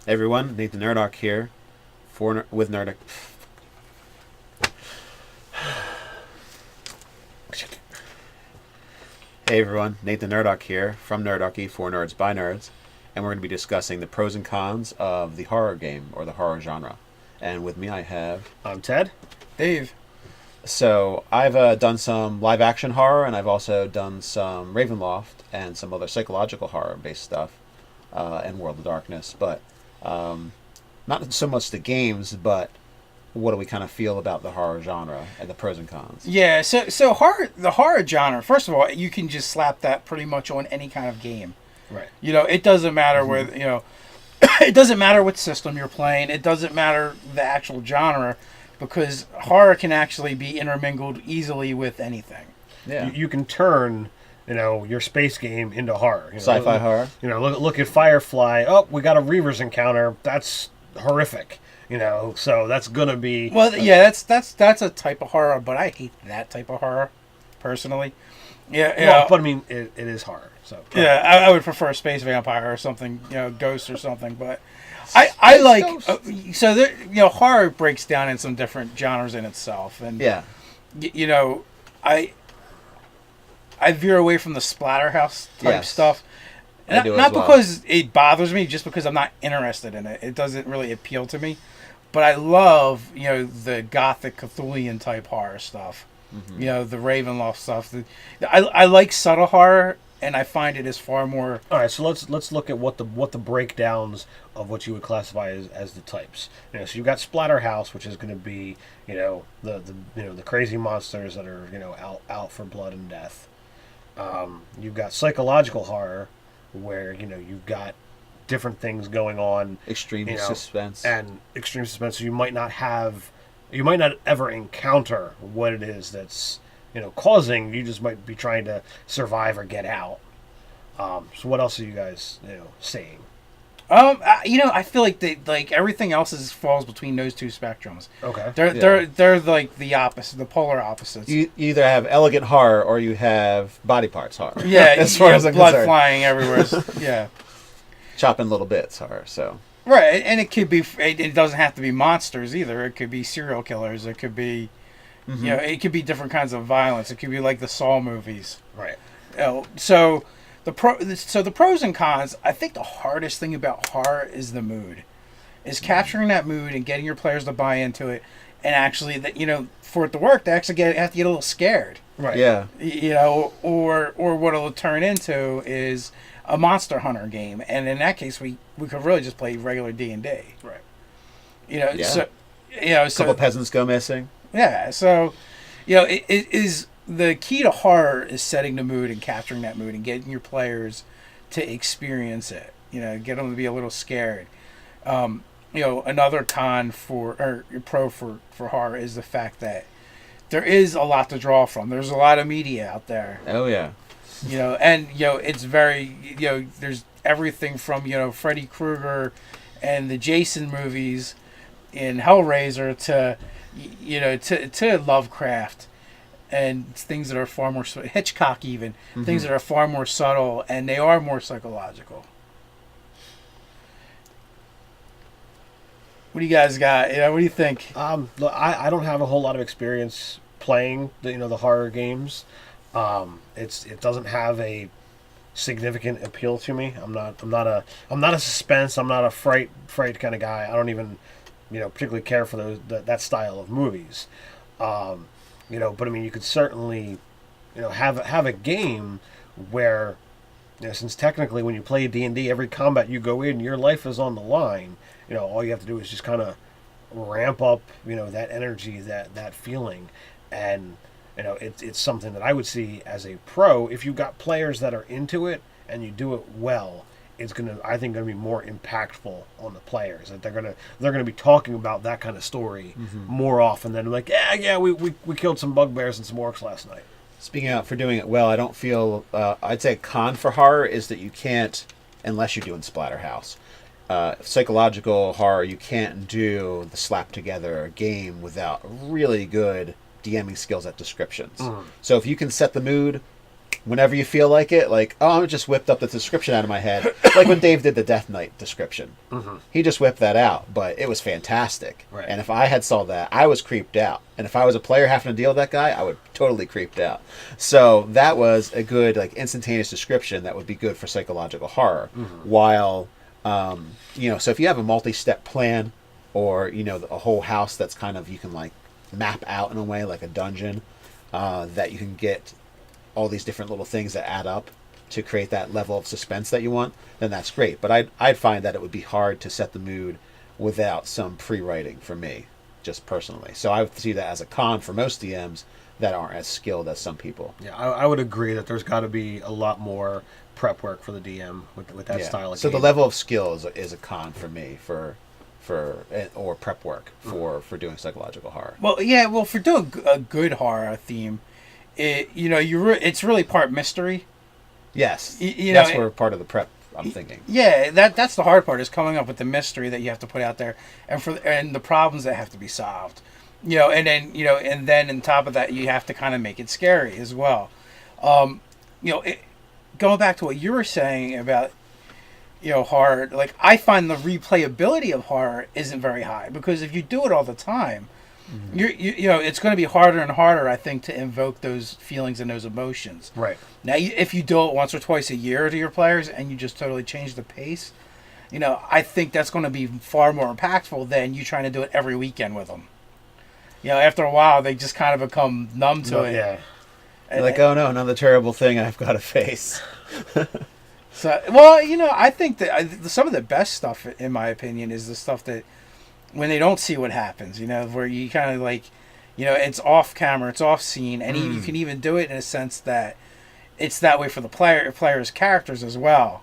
Hey everyone, Nathan Nerdarchy here, with Nerdarchy. Hey everyone, Nathan Nerdarchy here from Nerdarchy for Nerds by Nerds, and we're going to be discussing the pros and cons of the horror game or the horror genre. And with me, I have. I'm Ted. Dave. So I've done some live action horror, and I've also done some Ravenloft and some other psychological horror based stuff, and World of Darkness. But not so much the games, but what do we kind of feel about the horror genre and the pros and cons? Yeah, so the horror genre, first of all, you can just slap that pretty much on any kind of game. Right. It doesn't matter where, it doesn't matter what system you're playing. It doesn't matter the actual genre, because horror can actually be intermingled easily with anything. Yeah. You can turn, your space game into horror. Sci-fi horror. Look at Firefly. Oh, we got a Reavers encounter. That's horrific. So that's gonna be. Well, yeah, that's a type of horror, but I hate that type of horror, personally. Yeah, Well, but I mean, it is horror. So yeah, I would prefer Space Vampire or something, Ghost or something. But I like horror breaks down in some different genres in itself, and Yeah. I veer away from the splatterhouse type Yes. stuff. I do as Not well. because it bothers me, just because I'm not interested in it. It doesn't really appeal to me. But I love, the gothic Cthulhian type horror stuff. Mm-hmm. The Ravenloft stuff. I like subtle horror, and I find it is far more. All right, so let's look at what the breakdowns of what you would classify as the types. So you've got Splatterhouse, which is going to be the crazy monsters that are out for blood and death. You've got psychological horror, where you've got different things going on, Extreme suspense. and extreme suspense. So you might not ever encounter what it is that's causing. You just might be trying to survive or get out. So what else are you guys seeing? I feel like everything else falls between those two spectrums. Okay. They're like the opposite, the polar opposites. You either have elegant horror or you have body parts horror. Yeah, as far as I'm blood concerned. flying everywhere. Yeah. Chopping little bits horror. So Right, and it could be. It doesn't have to be monsters either. It could be serial killers. It could be, it could be different kinds of violence. It could be like the Saw movies. Right. So the pros and cons. I think the hardest thing about horror is the mood, is capturing that mood and getting your players to buy into it, and actually for it to work, they actually have to get a little scared. Right. yeah, Or what it'll turn into is a Monster Hunter game, and in that case, we could really just play regular D&D. Right. Yeah. So a couple peasants go missing. yeah, so it is the key to horror is setting the mood and capturing that mood and getting your players to experience it. Get them to be a little scared. Another pro for horror is the fact that there is a lot to draw from. There's a lot of media out there. Oh yeah. It's very, there's everything from, Freddy Krueger and the Jason movies in Hellraiser to Lovecraft and things that are far more, Hitchcock even, things that are far more subtle, and they are more psychological. What do you guys got? What do you think? Look, I don't have a whole lot of experience playing the horror games. It doesn't have a significant appeal to me. I'm not a suspense. I'm not a fright kind of guy. I don't even particularly care for that style of movies. But I mean, you could certainly have a game where since technically when you play D&D, every combat you go in, your life is on the line. All you have to do is just kind of ramp up that energy, that feeling, and it's something that I would see as a pro. If you've got players that are into it and you do it well, it's I think gonna be more impactful on the players. That they're gonna be talking about that kind of story more often than like, we killed some bugbears and some orcs last night. Speaking out for doing it well, I don't feel. I'd say a con for horror is that you can't, unless you're doing Splatterhouse. Psychological horror, you can't do the slap together game without really good DMing skills at descriptions. So if you can set the mood, whenever you feel like it, like, oh, I just whipped up the description out of my head. Like when Dave did the Death Knight description. Mm-hmm. He just whipped that out, but it was fantastic. Right. And if I had saw that, I was creeped out. And if I was a player having to deal with that guy, I would totally creeped out. So that was a good, like, instantaneous description that would be good for psychological horror. Mm-hmm. While, so if you have a multi-step plan, or, a whole house that's kind of, you can, like, map out in a way, like a dungeon, that you can get all these different little things that add up to create that level of suspense that you want, then that's great. But I'd find that it would be hard to set the mood without some pre-writing for me, just personally. So I would see that as a con for most DMs that aren't as skilled as some people. Yeah, I would agree that there's got to be a lot more prep work for the DM with that style of so game. the level of skill is a con for me or prep work for doing psychological horror. Well, for doing a good horror theme, it's really part mystery. Yes, that's where part of the prep I'm thinking. Yeah, that's the hard part, is coming up with the mystery that you have to put out there, and the problems that have to be solved. And then on top of that, you have to kind of make it scary as well. Going back to what you were saying about horror, like, I find the replayability of horror isn't very high, because if you do it all the time, it's going to be harder and harder, I think, to invoke those feelings and those emotions. Right. Now, if you do it once or twice a year to your players and you just totally change the pace, I think that's going to be far more impactful than you trying to do it every weekend with them. After a while, they just kind of become numb to it. Yeah. You're like, oh no, another terrible thing I've got to face. So, well, I think that some of the best stuff, in my opinion, is the stuff that when they don't see what happens, where you kind of like, it's off camera, it's off scene, and you can even do it in a sense that it's that way for the players' characters as well.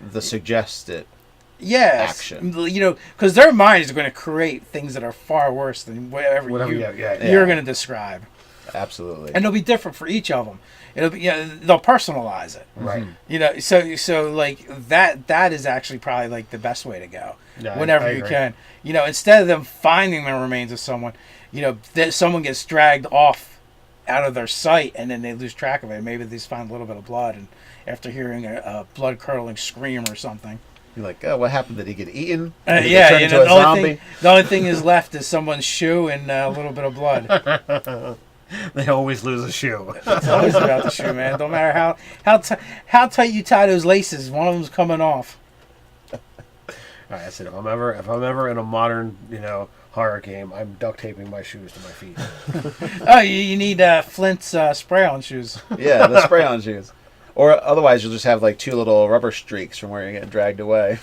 The suggested action. Because their mind is going to create things that are far worse than whatever you're going to describe. Absolutely. And it'll be different for each of them. It'll be, they'll personalize it. Right. So like that is actually probably like the best way to go. Yeah, whenever I you agree. can. Instead of them finding the remains of someone, that someone gets dragged off out of their sight and then they lose track of it. Maybe they just find a little bit of blood, and after hearing a blood curdling scream or something. You're like, oh, what happened? Did he get eaten? The only thing is left is someone's shoe and a little bit of blood. They always lose a shoe. It's always about the shoe, man. Don't matter how tight you tie those laces, one of them's coming off. All right, that's it. If I'm ever in a modern, horror game, I'm duct taping my shoes to my feet. Oh, you need Flint's spray-on shoes. Yeah, the spray-on shoes. Or otherwise, you'll just have like two little rubber streaks from where you're getting dragged away,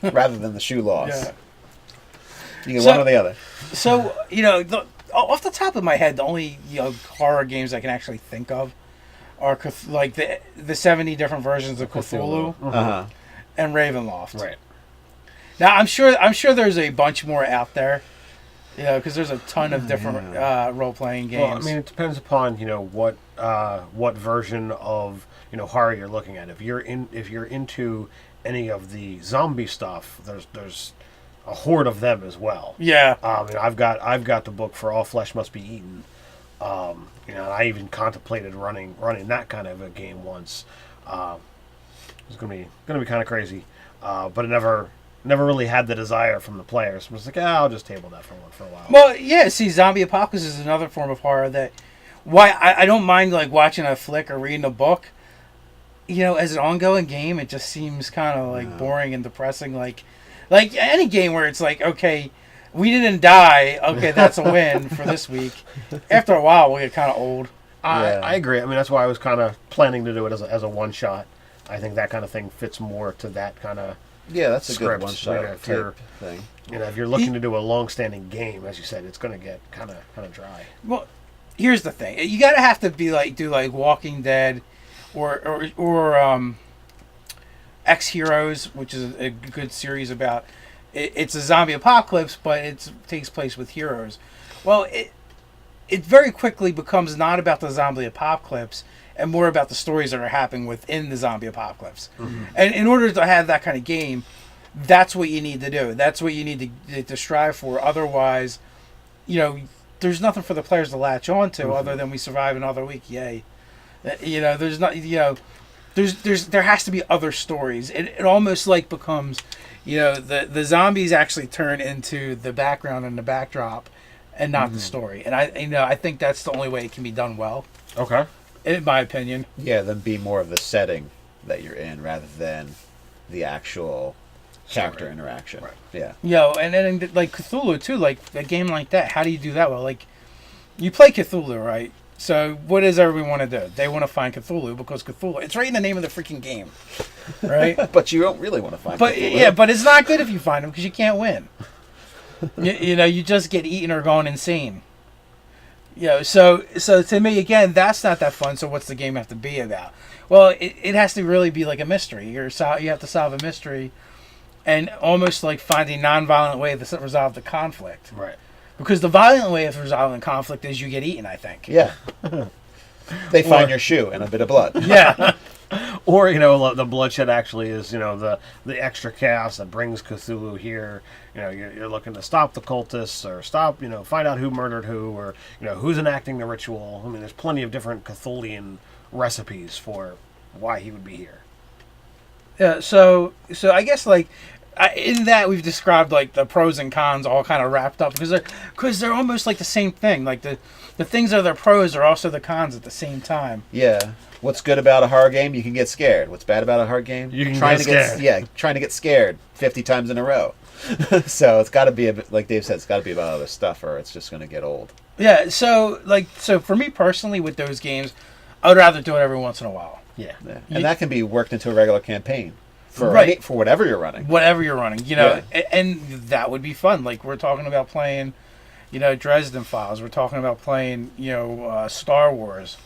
rather than the shoe loss. Yeah. You get one or the other. So, off the top of my head, the only horror games I can actually think of are like the 70 different versions of Cthulhu and Ravenloft. Right. Now, I'm sure there's a bunch more out there, because there's a ton of different role-playing games. Well, I mean, it depends upon what version of horror you're looking at. If you're into any of the zombie stuff, there's a horde of them as well. Yeah. I've got the book for All Flesh Must Be Eaten. And I even contemplated running that kind of a game once. It's gonna be kind of crazy, but it never really had the desire from the players. I was like, I'll just table that for a while. Well, yeah. See, Zombie Apocalypse is another form of horror that I don't mind like watching a flick or reading a book. As an ongoing game, it just seems kind of like boring and depressing. Like any game where it's like, okay, we didn't die. Okay, that's a win for this week. After a while, we'll get kind of old. I agree. I mean, that's why I was kind of planning to do it as a one shot. I think that kind of thing fits more to that kind of. Yeah, that's a script. good one shot type thing. If you're looking to do a long-standing game, as you said, it's going to get kind of dry. Well, here's the thing: you gotta have to be do Walking Dead, or X Heroes, which is a good series about. It's a zombie apocalypse, but it takes place with heroes. Well, it very quickly becomes not about the zombie apocalypse and more about the stories that are happening within the zombie apocalypse. Mm-hmm. And in order to have that kind of game, that's what you need to do. That's what you need to strive for. Otherwise, there's nothing for the players to latch on to other than we survive another week. Yay. There's not, there has to be other stories. It almost like becomes, the zombies actually turn into the background and the backdrop, and not the story. And I think that's the only way it can be done well. Okay. In my opinion. Yeah, then be more of the setting that you're in rather than the actual character interaction. Right. Yeah. And then like Cthulhu too, like a game like that. How do you do that well? Like, you play Cthulhu, right? So what does everyone want to do? They want to find Cthulhu because Cthulhu. It's right in the name of the freaking game, right? But you don't really want to find. But Cthulhu. yeah, but it's not good if you find him because you can't win. You just get eaten or going insane. So to me again, that's not that fun. So what's the game have to be about? Well, it has to really be like a mystery. You have to solve a mystery, and almost like find a non-violent way to resolve the conflict. Right. Because the violent way of resolving conflict is you get eaten, I think. Yeah. They find your shoe and a bit of blood. Yeah. Or, the bloodshed actually is, the extra chaos that brings Cthulhu here. You're looking to stop the cultists or find out who murdered who or, who's enacting the ritual. I mean, there's plenty of different Cthulian recipes for why he would be here. Yeah, so I guess like in that we've described like the pros and cons all kind of wrapped up because they're almost like the same thing. Like the things that are the pros are also the cons at the same time. Yeah. What's good about a horror game? You can get scared. What's bad about a horror game? You can trying get to scared. trying to get scared 50 times in a row. So it's got to be a bit, like Dave said, it's got to be about other stuff, or it's just going to get old. Yeah. So for me personally, with those games, I would rather do it every once in a while. Yeah. And that can be worked into a regular campaign for Right. for whatever you're running. Whatever you're running, and that would be fun. Like we're talking about playing, Dresden Files. We're talking about playing, Star Wars,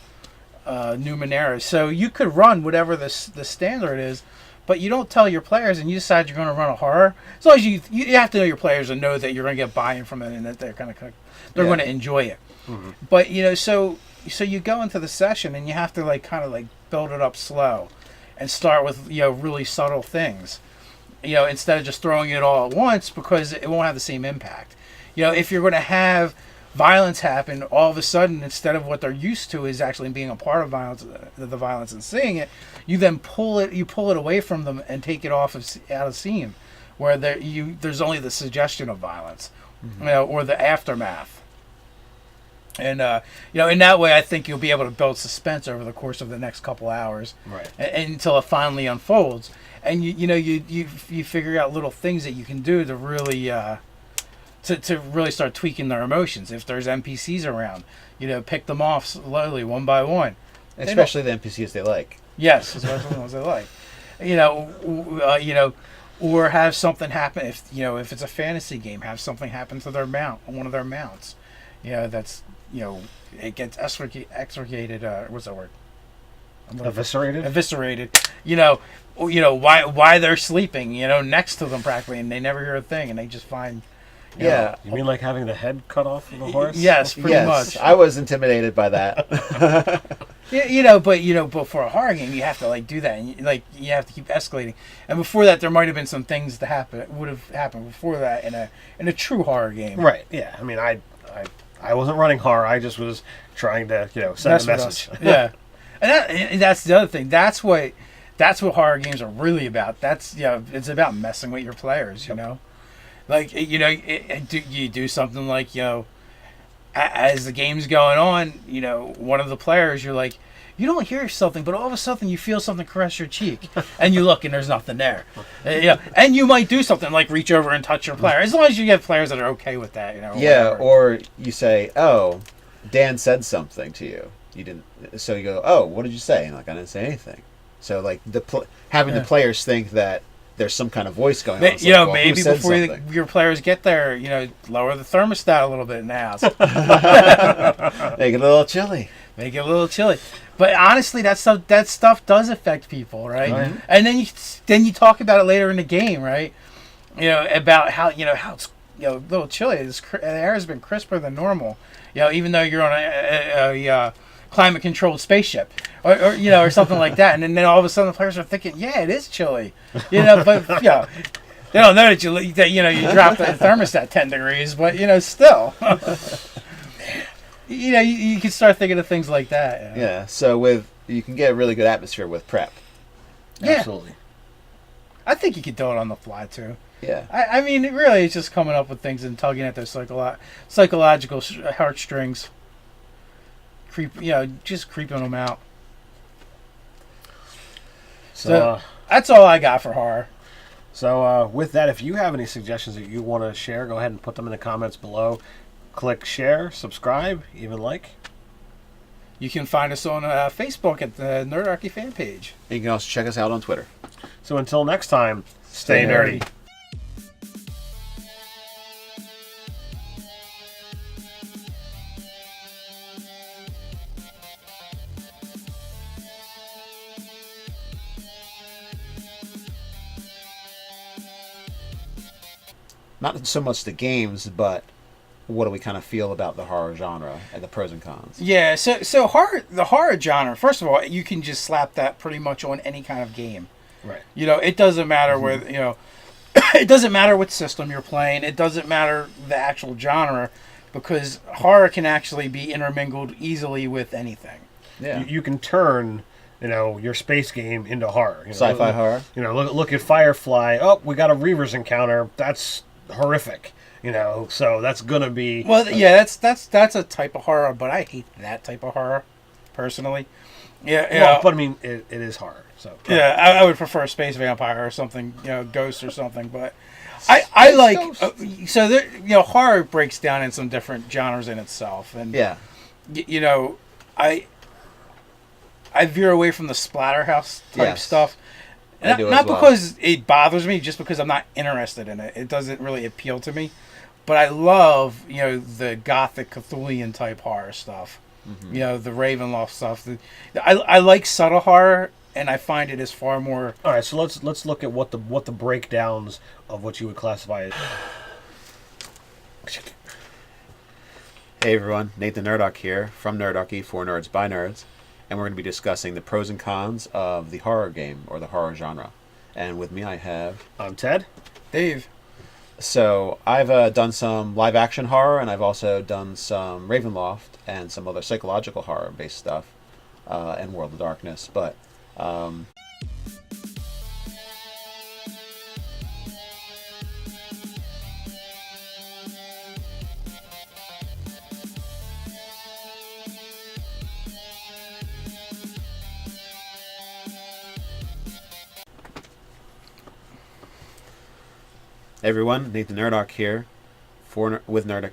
Numenera. So you could run whatever the standard is, but you don't tell your players, and you decide you're going to run a horror. As long as you have to know your players and know that you're going to get buy-in from it and that they're going to enjoy it. Mm-hmm. But so you go into the session and you have to kind of build it up slow. And start with really subtle things, instead of just throwing it all at once because it won't have the same impact. If you're going to have violence happen, all of a sudden instead of what they're used to is actually being a part of the violence and seeing it, you then pull it away from them and take it out of scene, where there's only the suggestion of violence, or the aftermath. And in that way, I think you'll be able to build suspense over the course of the next couple hours, right? Until it finally unfolds, and you figure out little things that you can do to really to really start tweaking their emotions. If there's NPCs around, pick them off slowly, one by one. Especially the NPCs they like. Yes, especially the ones they like. Or have something happen if it's a fantasy game. Have something happen to their mount, one of their mounts. That's. It gets extricated. What's that word? Eviscerated. Eviscerated. Why they're sleeping. Next to them practically, and they never hear a thing, and they just find. You mean like having the head cut off of the horse? Yes, pretty much. I was intimidated by that. But for a horror game, you have to do that, and you have to keep escalating. And before that, there might have been some things that would have happened before that in a true horror game. Right. Yeah. I mean, I wasn't running horror. I just was trying to, send a message. Yeah, and that's the other thing. That's what horror games are really about. That's it's about messing with your players. You do something like as the game's going on. One of the players, you're like, you don't hear something, but all of a sudden you feel something caress your cheek, and you look and there's nothing there. And you might do something like reach over and touch your player, as long as you get players that are okay with that. Yeah, whatever. or you say, "Oh, Dan said something to you. You didn't." So you go, "Oh, what did you say?" And I didn't say anything. So having the players think that there's some kind of voice going on. It's Maybe before your players get there, lower the thermostat a little bit in the house. Make it a little chilly. Make it a little chilly. But honestly, that stuff does affect people, right? Right. And then you talk about it later in the game, right? About how it's a little chilly. The air has been crisper than normal. Even though you're on a climate controlled spaceship, or something like that. And then all of a sudden the players are thinking, yeah, it is chilly, but they don't know that you dropped the thermostat 10 degrees, but still. You can start thinking of things like that. Yeah. So with you can get a really good atmosphere with prep. Yeah. Absolutely. I think you could do it on the fly too. Yeah. I mean, it really is just coming up with things and tugging at those psychological heartstrings. Just creeping them out. So that's all I got for horror. So with that, if you have any suggestions that you want to share, go ahead and put them in the comments below. Click share, subscribe, even like. You can find us on Facebook at the Nerdarchy fan page. And you can also check us out on Twitter. So until next time, stay nerdy. Not so much the games, but what do we kind of feel about the horror genre and the pros and cons? Yeah, so the horror genre, first of all, you can just slap that pretty much on any kind of game. Right. It doesn't matter where, it doesn't matter what system you're playing. It doesn't matter the actual genre, because horror can actually be intermingled easily with anything. Yeah. You can turn, your space game into horror. Sci-fi horror. Look at Firefly. Oh, we got a Reavers encounter. That's horrific. So that's gonna be. Well, yeah, that's a type of horror, but I hate that type of horror, personally. Yeah, Well, but I mean, it is horror. So yeah, I would prefer Space Vampire or something, Ghost or something. But I like horror breaks down in some different genres in itself, and Yeah. I veer away from the splatterhouse type Yes. stuff. I do Not as well. because it bothers me, just because I'm not interested in it. It doesn't really appeal to me. But I love, the gothic Cthulhian type horror stuff. Mm-hmm. The Ravenloft stuff. I like subtle horror, and I find it is far more. All right, so let's look at what the breakdowns of what you would classify as. Hey everyone, Nathan Nerdarchy here from Nerdarchy for Nerds by Nerds, and we're going to be discussing the pros and cons of the horror game or the horror genre. And with me I have... I'm Ted. Dave. So I've done some live action horror, and I've also done some Ravenloft and some other psychological horror based stuff, and World of Darkness. But hey everyone, Nathan Nerdarchy here with Nerdarchy.